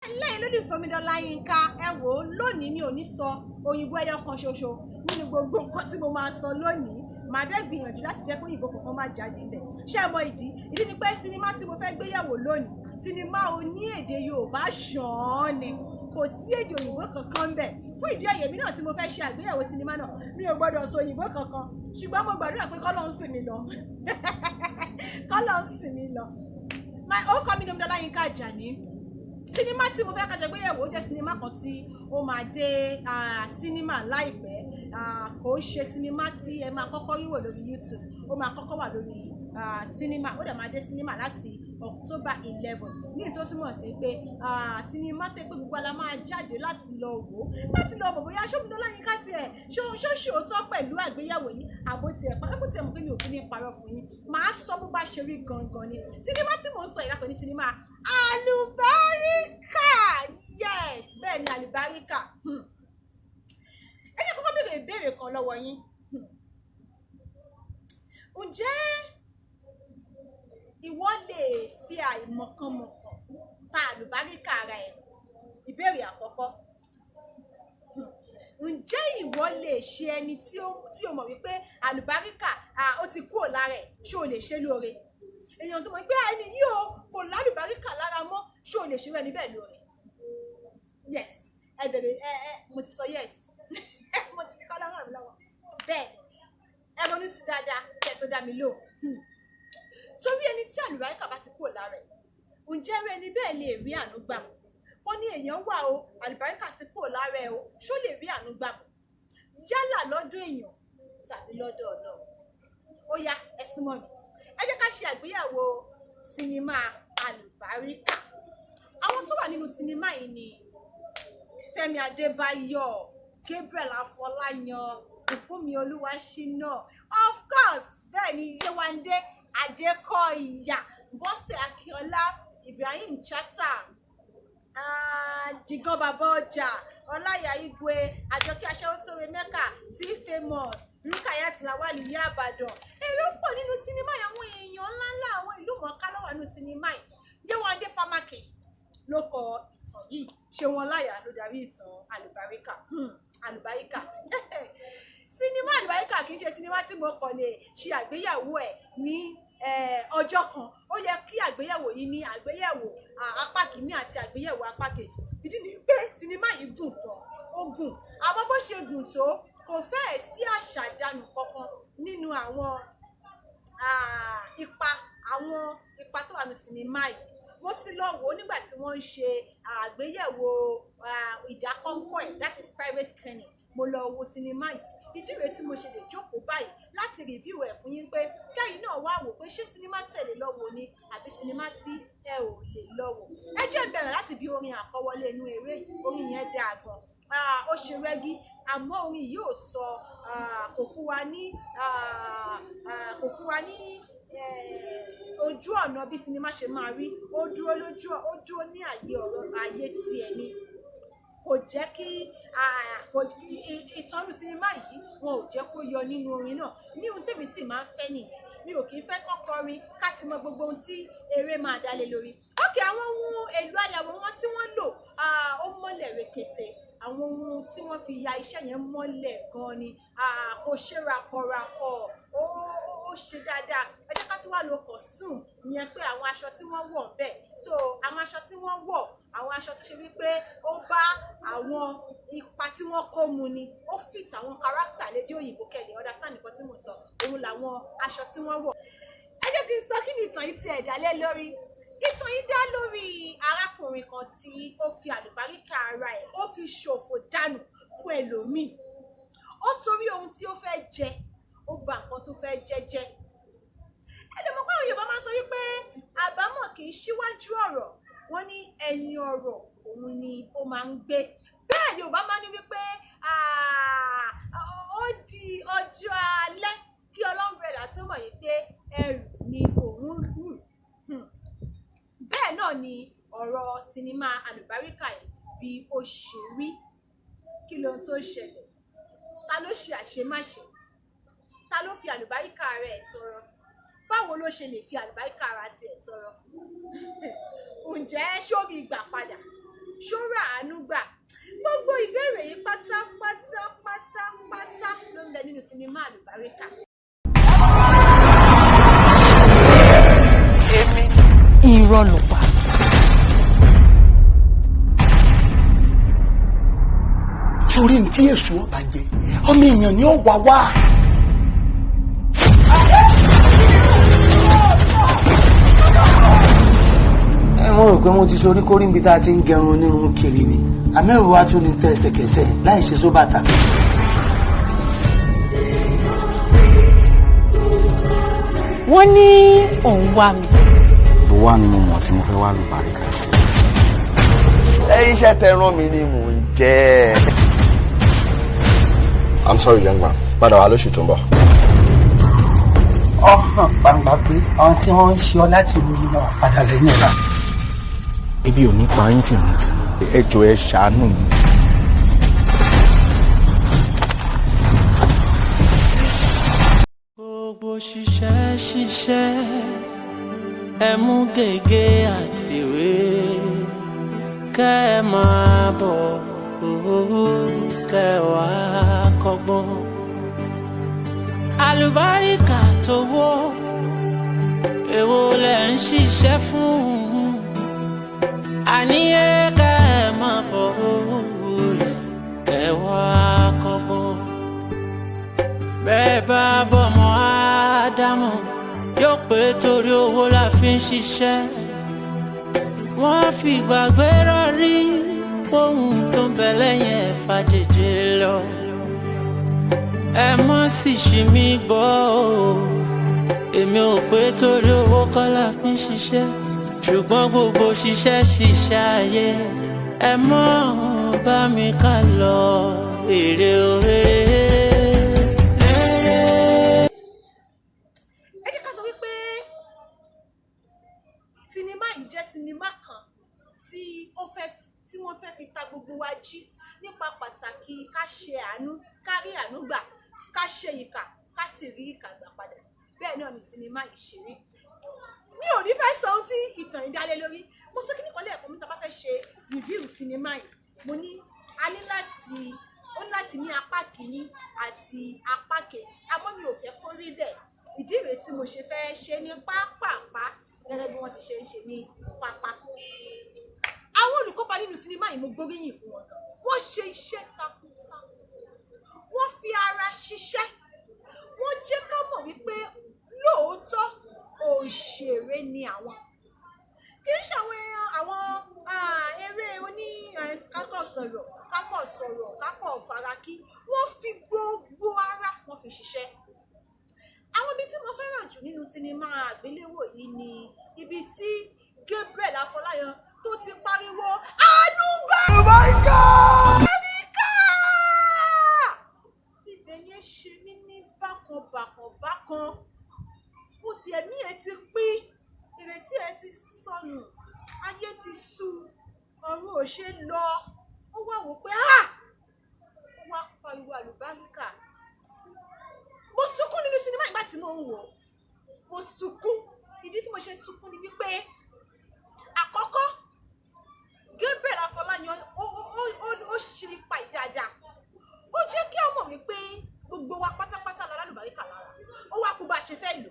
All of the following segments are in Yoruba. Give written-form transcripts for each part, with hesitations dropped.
lẹ́yìn lólùfẹ́ mi Ọláyínká ẹ wò ó lónìí mi ò ní sọ òyìnbó ẹyọ kan ṣoṣo nínú gbogbo nǹkan tí mo máa sọ lónìí màá dẹ́ gbìyànjú láti jẹ́ pé òyìnbó kankan má jáde ńbẹ̀ ṣé ẹ mọ ìdí ni pé sinimá tí mo fẹ́ gbéyẹ̀wò lónìí sinimá oní èdè Yorùbá ṣàn-án ni kò sí èdè òyìnbó kankan ńbẹ̀ fún ìdí èyí èmi náà tí mo fẹ́ ṣe àgbéyẹ̀wò sinimá náà mi ò gbọ́dọ̀ sọ òyìnbó kankan ṣùgbọ́n mo gbàdúrà pé k'Ọlọ́run sìn mí lọ k'Ọlọ́run sìn mí lọ orúkọ mi ni Ọláyínká Àjàní sinimá tí mo fẹ́ kájọ gbéyẹ̀wò jẹ́ sinimá kan tí ó máa dé sinimá láìpẹ́ kò ń ṣe sinimá tí ẹ máa kọ́kọ́ rí wò lórí YouTube ó máa kọ́kọ́ wà lórí sinimá ó dẹ̀ máa dé sinimá láti October 11 ní ìtò túmọ̀ sí pé sinimá tẹ́ pé gbogbo ala máa jáde láti lọ wò bóyá ṣóbi Ọláyínká tiẹ̀ ṣóṣì òótọ́ pẹ̀lú àgbéyẹ̀wò yìí àbó tiẹ̀ mọ̀ pé mi ò fi ní parọ́ fún yín màá sọ bó bá ṣe rí gangan ni sinimá tí mò ń sọ ìlàpẹ̀ ní sinimá Alubarika yes bẹ́ẹ̀ ni Alubarika ẹ jẹ́ kọ́kọ́ béèrè ìbéèrè kan lọ́wọ́ yín ǹjẹ́ ìwọ lè fi àìmọ̀kànmọ̀kàn ta Alubarika ara ẹ̀ ìbéèrè àkọ́kọ́ ǹjẹ́ ìwọ lè ṣe ẹni tí o mọ̀ wípé Alubarika ó ti kúrò lára ẹ̀ ṣé o lè ṣe lóore èèyàn tó mọ̀ pé ẹni yìí o kò lálùbáríkà lára mọ́ ṣé o lè ṣe rẹ̀ níbẹ̀ lóore yes ẹ bèrè mo ti sọ yes mo ti kọ́ lọ́rùn mi lọ́wọ́ bẹ́ẹ̀ ẹ ronú sí dáadáa kẹ́ tó dá mi lò torí ẹni tí Alubarika bá ti kúrò lára ẹ̀ ǹjẹ́ ẹni bẹ́ẹ̀ lè rí àánú gbà mọ́ wọ́n ní èèyàn wà o Alubarika ti kúrò lára ẹ̀ o ṣó lè rí àánú gbà mọ́ yálà lọ́dọ̀ èèyàn tàbí lọ́dọ̀ Ọlọ́run ó yá ẹ súnmọ́ mi ẹ jẹ́ ká ṣe àgbéyẹ̀wò sinimá Alubarika àwọn tó wà nínú sinimá yìí ni Fẹ́mi Adébáyọ̀ Gabriel Afọláyan Ìfúnmi Olúwaṣínà of course bẹ́ẹ̀ ni Yéwándé Adékọ̀yà Bọ́sẹ̀ Akíọlá Ibrahim Chatta Jigan Bàbá Ọjà Ọláyà Igwe Àjọkẹ́ Aṣẹ́wótórè Mẹ́kà T-Famous Rukayat Lawal Ìyá Ìbàdàn èrò pọ̀ nínú sinimá yìí àwọn èèyàn ńláńlá àwọn ìlú mọ̀ọ́ká ló wà nínú sinimá yìí Yéwándé Fámákì ló kọ ìtàn yìí Ṣeun Ọláyà ló darí ìtàn Alubarika sinimá Alubarika kì í ṣe sinimá tí mo kàn lè ṣe àgbéyẹ̀wò ẹ̀ ní ọjọ́ kan ó yẹ kí àgbéyẹ̀wò yìí ní àgbéyẹ̀wò apá kìíní àti àgbéyẹ̀wò apá kejì ìdí ni pé sinimá yìí gùn tán ó gùn àmọ́ bó ṣe gùn tó kò fẹ́ẹ̀ sí àṣàdànù kankan nínú àwọn ipa tó wà ní sinimá yìí mo ti lọ wò ó nígbà tí wọ́n ń ṣe àgbéyẹ̀wò ìdákọ́ńkọ́ ẹ̀ that is private screening mo lọ wo sinimá yìí ìdí rèé tí mo ṣe lè jókòó báyìí láti rìvíw ẹ̀ fún yín pé kẹ́yìn náà wá wò pé ṣé sinimá tẹ̀lé lọ́wọ́ ni àbí sinimá tí ẹ ò lè lọ́wọ́ ẹ jẹ́ bẹ̀rẹ̀ láti bí orin àkọwọlé inú eré yìí orin yẹn dáa gan ó ṣe rẹ́gí àmọ́ orin yìí ò sọ kò fún wa ní ojú ọ̀nà bí sinimá ṣe máa rí ó dúró ní ààyè tiẹ̀ ni kò jẹ́ kí ìtọ́nú sinimá yìí wọn ò jẹ́ kó yọ nínú orin náà ní ohun tèmi sì máa ń fẹ́ nìyẹn mi ò kì í fẹ́ kọ́kọrin ká ti mọ gbogbo ohun tí eré máa dálé lórí ókè àwọn ohun èlò ayàwòrán tí wọ́n lò ó mọ́lẹ̀ rekete àwọn ohun tí wọ́n fi ya iṣẹ́ yẹn mọ́lẹ̀ gan ni kò ṣe rakọrakọ ó ṣe dáadáa ẹ jẹ́ ká tún wá lo costume ìyẹn pé àwọn aṣọ tí wọ́n wọ̀ bẹ́ẹ̀ so àwọn aṣọ tí wọ́n wọ̀ àwọn aṣọ tó ṣe wípé ó bá àwọn ipa tí wọ́n kó mu ni ó fit àwọn character lédè òyìnbó kẹ́lẹ̀ understand nǹkan tí mo sọ òun làwọn aṣọ tí wọ́n wọ̀ ẹ jẹ́ kí n sọ kí ni ìtàn yìí ti ẹ̀dá lé lórí ìtàn yìí dá lórí arákùnrin kan tí ó fi Alubarika ara ẹ̀ ó fi ṣòfò dànù fún ẹlòmíì ó torí ohun tí ó fẹ́ jẹ ó bà nǹkan tó fẹ́ jẹ́ ẹlẹ́mọ̀ pé àwọn Yorùbá máa ń sọ wípé àbámọ̀ kì í ṣíwájú ọ̀rọ̀ wọ́n ní ẹ̀yìn ọ̀rọ̀ òun ni ó máa ń gbé bẹ́ẹ̀ Yorùbá máa ń ní wípé ó di ọjọ́ alẹ́ kí ọlọ́mbrẹ́là tó mọ̀ yìí pé ẹrù ni òun rù bẹ́ẹ̀ náà ni ọ̀rọ̀ sinimá Alubarika yìí bí ó ṣe rí kí ló tó ṣẹlẹ̀ ta ló ṣe àṣemáṣe ta ló fi Alubarika rẹ̀ tọrọ báwo ló ṣe lè fi Alubarika ara tiẹ̀ tọrọ ǹjẹ́ sórí ìgbà padà Alubarika. Irọ́ ló pa. Torí ní tí èṣù ọba jẹ ọmọ èèyàn ni ó wà wá. Mo rò pé mo ti sorí kórí níbi tá a ti ń gẹrun onírun kiri ni àmẹ́rù wa tún ní tẹ̀sẹ̀kẹsẹ̀ láì ṣe sóbàtà. Wọ́n ní òun wá mi. Bó wà ní mo mọ̀ tí mo fẹ́ wá Alubarika sí. Iṣẹ́ tẹ rán mi ni mò ń jẹ́. I'm sorry young man, padà wá lóṣù tó ń bọ̀. Ọ̀hàn gbangba pé àwọn tí wọ́n ń ṣe ọ láti ìlú yìí náà padà lẹ́yìn ọ̀la. Ebi ò ní pa yín tì mí tì. Ẹ jọ̀ọ́ ẹ ṣàánú mi. Gbogbo ṣiṣẹ́ ẹ mú gègé àtìwé kẹ́ ẹ máa bọ̀ kẹ́ ẹ wá kọ́gbọ́n. Alubarika tówó èwo lẹ ń ṣiṣẹ́ fún àníyé kẹ́ ẹ máa bọ̀ kẹ́ ẹ wá kọ́gbọ́n. Bẹ́ẹ̀ bá bọ́mọ Ádámù yóò pé torí owó la fi ń ṣiṣẹ́. Wọ́n fi gbàgbé rọrí ohun tó ń bẹ lẹ́yìn ẹ̀fà jèjì lọ. Ẹ mọ́ sì ṣì mí gbọ́ o, èmi ò pé torí owó kọ́ la fi ń ṣiṣẹ́. Ṣùgbọ́n gbogbo ṣiṣẹ́ ayé ẹ mọ́ bá mi ká lọ èrè òrèrè. Sinimá yìí jẹ́ sinimá kan tí wọ́n fẹ́ fi ta gbogbo wa jí nípa pàtàkì ká ṣe àánú, ká rí àánú gbà, ká ṣe ìkà, ká sì rí ìkà gbà padà. Bẹ́ẹ̀ náà ni sinimá yìí ṣe rí. Mi ò ní fẹ́ sọ ohun tí ìtàn yìí dálé lórí. Mo sọ kíní kan lẹ́ẹ̀kan mi tá bá fẹ́ ṣe review sinimá yìí. Mo ní a ní láti ní apá kìíní àti apá kejì. Àmọ́ mi ò fẹ́ kó rí bẹ́ẹ̀. Ìdí rèé tí mo ṣe fẹ́ ṣe ní pápápá gẹ́gẹ́ bí wọ́n ti ṣe ń ṣe ní pápá. Àwọn olùkópa nínú sinimá yìí mo gbóríyìn fún wọn. Wọ́n ṣe iṣẹ́ takuntakun. Wọ́n fi ara ṣiṣẹ́. Wọ́n jẹ́ ká mọ̀ wípé lóòótọ́ òṣèré ni àwọn. Kì í ṣe àwọn eré oní kákọ̀ sọ̀rọ̀, kákọ̀ farakí. Wọ́n fi gbogbo ara wọ́n fi ṣiṣẹ́. Àwọn ibi tí mo fẹ́ràn jù nínú sinimá àgbéléwò yìí ni ibi tí Gabriel Afọláyan tó ti pariwo Alubarika! Ibẹ̀ yẹn ṣe mí ní bákan. Ó ti ẹ̀mí ẹ̀ ti pín, ìrètí ẹ̀ ti sọnù, ayé ti sú, ọ̀run ò ṣe lọ. Ó wá wò pé ó wá pariwo Alubarika. Mo sunkún nínú sinimá ìgbà tí mo ń wò. Mo sunkún. Ìdí tí mo ṣe sunkún ni wípé àkọ́kọ́ Gabriel Afọláyan ó ṣe ipa ìdáadáa. Ó jẹ́ kí a mọ̀ wípé gbogbo wa pátápátá la Alubarika lára. Ó wá kú bá a ṣe fẹ́ lò.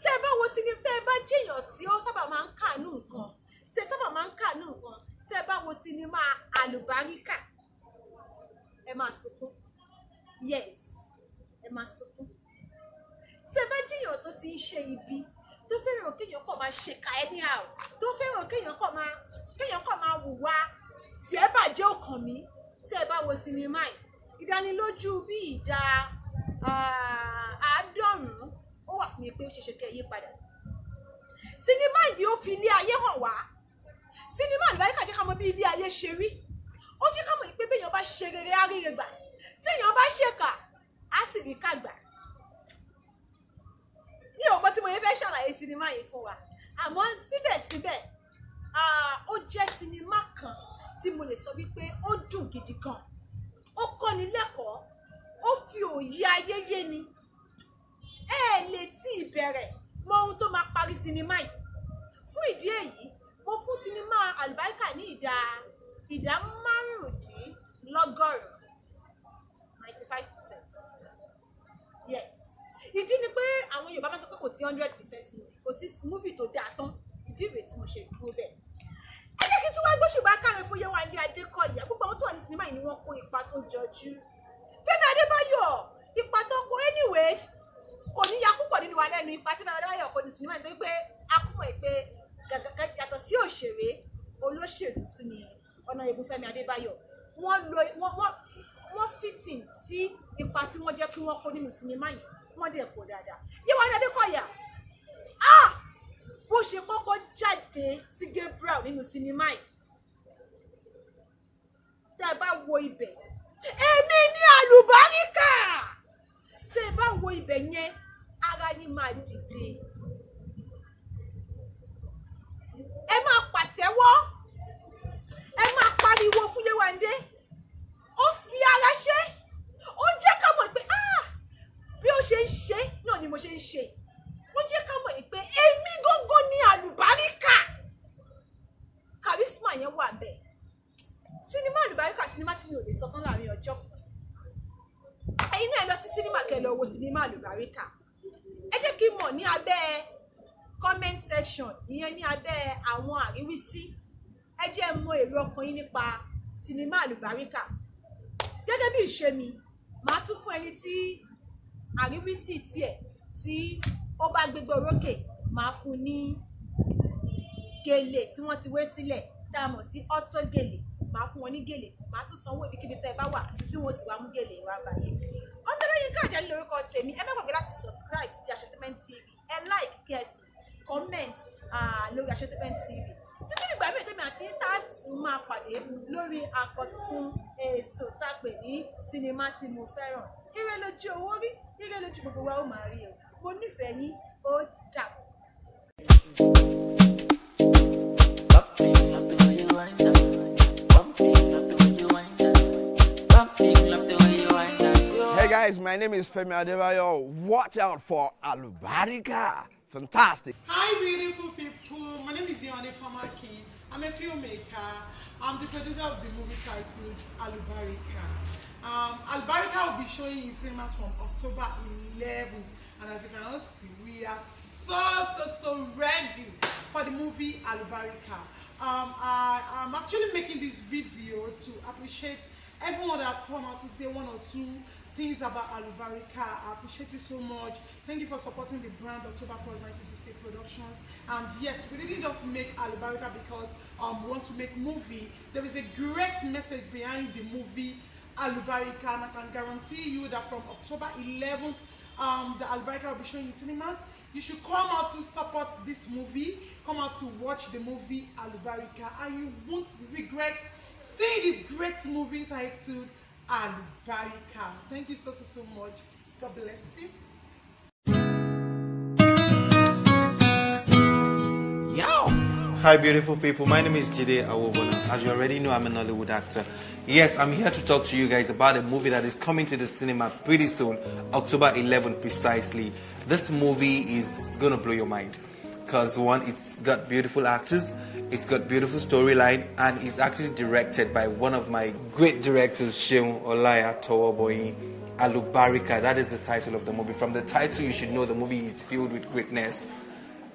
Tẹ́ ẹ bá wo sinimá, tẹ́ ẹ bá jẹ́yàn tí ó sábà máa ń kàánú nǹkan, tẹ́ ẹ bá wo sinimá Alubarika, ẹ máa sunkún. Yes, ẹ máa sunkún. Tí ẹ bá jẹ́yàn tó ti ń ṣe ibi, tó fẹ́ràn kéèyàn kàn máa ṣèkà anyhow, tó fẹ́ràn kéèyàn kàn máa hùwà tí ẹ bàjẹ́ ọkàn mi, tí ẹ bá wo sinimá yìí, ìdánilójú bí ìdá 90 ó wà fún mi pé ó ṣeéṣe kẹ́ yí padà. Sinimá yìí ó fi ilé ayé hàn wá. Sinimá Alubarika jẹ́ ká mọ̀ bí ilé ayé ṣe rí. Ó jẹ́ ká mọ̀ pé béèyàn bá ṣe rere á rí rere gbà. Téèyàn bá ṣèkà á sì rí ká gbà. Mi ò mọ̀ tí mo yẹ fẹ́ ṣàlàyé sinimá yìí fún wa, àmọ́ síbẹ̀síbẹ̀ ó jẹ́ sinimá kan tí mo lè sọ wípé ó dùn gidi gan. Ó kọ́ni lẹ́kọ̀ọ́, ó fi òye ayé yé ni. Ẹ lè tí ìbẹ̀rẹ̀ mọ ohun tó máa parí sinimá yìí. Fún ìdí èyí, mo fún sinimá Alubarika ní ìdá 95%. àwọn Yorùbá máa sọ pé kò sí 100% movie, kò sí movie tó dáa tán. Ìdí rèé tí mo ṣe dúró bẹ́ẹ̀. Ẹ jẹ́ kí tí wọ́n gbóṣùbà káre fún Yéwándé Adékọ̀yà. Gbogbo àwọn tó wà ní sinimá yìí ni wọ́n kó ipa tó jọjú. Fẹ́mi Adébáyọ̀ ipa tó kó anyways kò ní ya púpọ̀ nínú wa lẹ́nu ipa tí Fẹ́mi Adébáyọ̀ kó ní sinimá nítorí pé a kú mọ̀ pé yàtọ̀ sí òṣèré olóṣèlú tún ni Honorable Fẹ́mi Adébáyọ̀. Wọ́n fitting sí ipa tí wọ́n jẹ́ kí wọ́n kó nínú sinimá yìí, wọ́n dẹ̀ kó dáadáa. Yéwándé Adékọ̀yà bó ṣe kọ́kọ́ jáde sí Gabriel nínú sinimá yìí, tẹ́ ẹ bá wo ibẹ̀ èmi ní Alubarika, tẹ́ ẹ bá wo ibẹ̀ yẹn ara yín máa dìde, ẹ máa pàtẹ́wọ́, ẹ máa pariwo fún Yéwándé. Ó fi ara ṣe, ó jẹ́ ká mọ̀ pé bí ó ṣe ń ṣe náà ni mo ṣe ń ṣe. Ó jẹ́ ká mọ̀ pé èmi gógó ní Alubarika. Charisma yẹn wà bẹ́ẹ̀. Sinimá Alubarika, sinimá tí mi ò lè sọ tán láàrin ọjọ́ kan. Ẹ̀yin náà lọ sí sinimá kẹ́ lọ wo sinimá Alubarika. Ẹ jẹ́ kí n mọ̀ ní abẹ́ comment section, ìyẹn ní abẹ́ àwọn àríwísí. Ẹ jẹ́ mọ̀ èrò ọkàn yín nípa sinimá Alubarika. Gẹ́gẹ́ bí ìṣe mi, màá tún fún ẹni tí àríwísí tiẹ̀ tí ó bá gbégbé orókè, máa fún ní gèlè tí wọ́n ti wé sílẹ̀ tá a mọ̀ sí ọ̀tọ̀ gèlè, máa fún wọn ní gèlè, máa tún sanwó ibikíbi tẹ́ ẹ bá wà tí wọ́n ti wá mú gèlè wá báyìí. Ọmọdéyìn Káàjálí lórúkọ tèmi. Ẹ má gbàgbé láti subscribe sí Asetainment TV, ẹ like kí ẹ sì comment lórí Asetainment TV. Títí nígbà míì tèmi àti táàtù máa pàdé lórí àkọ́tún ètò tá a pè ní sinimá tí mo fẹ́ràn. Ire lójú owó rí, ire lójú gbogbo wa ó máa rí o. Mo nífẹ̀ẹ́ yín, ó dàbọ̀. Hey guys, my name is Femi Adebayo. Watch out for Alubarika. Fantastic. Hi beautiful people, my name is Yoruba King. I'm a filmmaker. I'm the producer of the movie titled Alubarika. Alubarika will be showing in cinemas from October 11th, and as you can all see, we are so ready for the movie Alubarika. I'm actually making this video to appreciate everyone that have come out to say one or two things about Alubarika. I appreciate it so much. Thank you for supporting the brand October 1st 1960 Productions. And yes, we didn't just make Alubarika because we want to make movie. There is a great message behind the movie Alubarika, and I can guarantee you that from October 11th, the Alubarika will be showing in cinemas. You should come out to support this movie. Come out to watch the movie Alubarika, and you won't regret seeing this great movie titled Alubarika. Thank you so much. God bless you. Hi beautiful people, my name is Jide Awobona. As you already know, I'm an Hollywood actor. Yes, I'm here to talk to you guys about a movie that is coming to the cinema pretty soon, October 11th precisely. This movie is gonna blow your mind. Because one, it's got beautiful actors, it's got beautiful storyline, and it's actually directed by one of my great directors, Sheun Olaya Towoboyin. Alubarika, that is the title of the movie. From the title, you should know the movie is filled with greatness,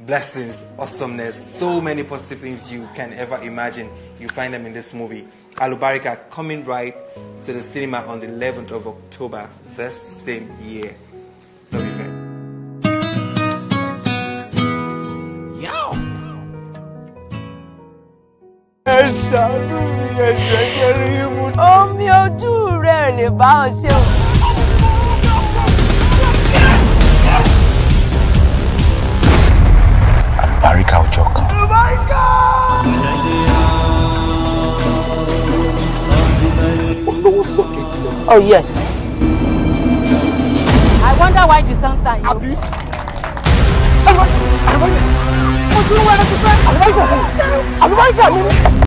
blessings, awesomeness, so many positive things you can ever imagine. You find them in this movie. Alubarika coming right to the cinema on the 11th of October this same year. Love you guys. Ẹ ṣàánú mi, ẹ jẹ́ kẹ́rí mú. Omi ojú rẹ̀ lè bá ọ ṣe o. Alubarika ọjọ́ kan. Alubarika! Olówó sókè jùlọ. Oh yes. I wonder why the sun shine. Àbí? Alubarika! Alubarika! Alubarika! Alubarika!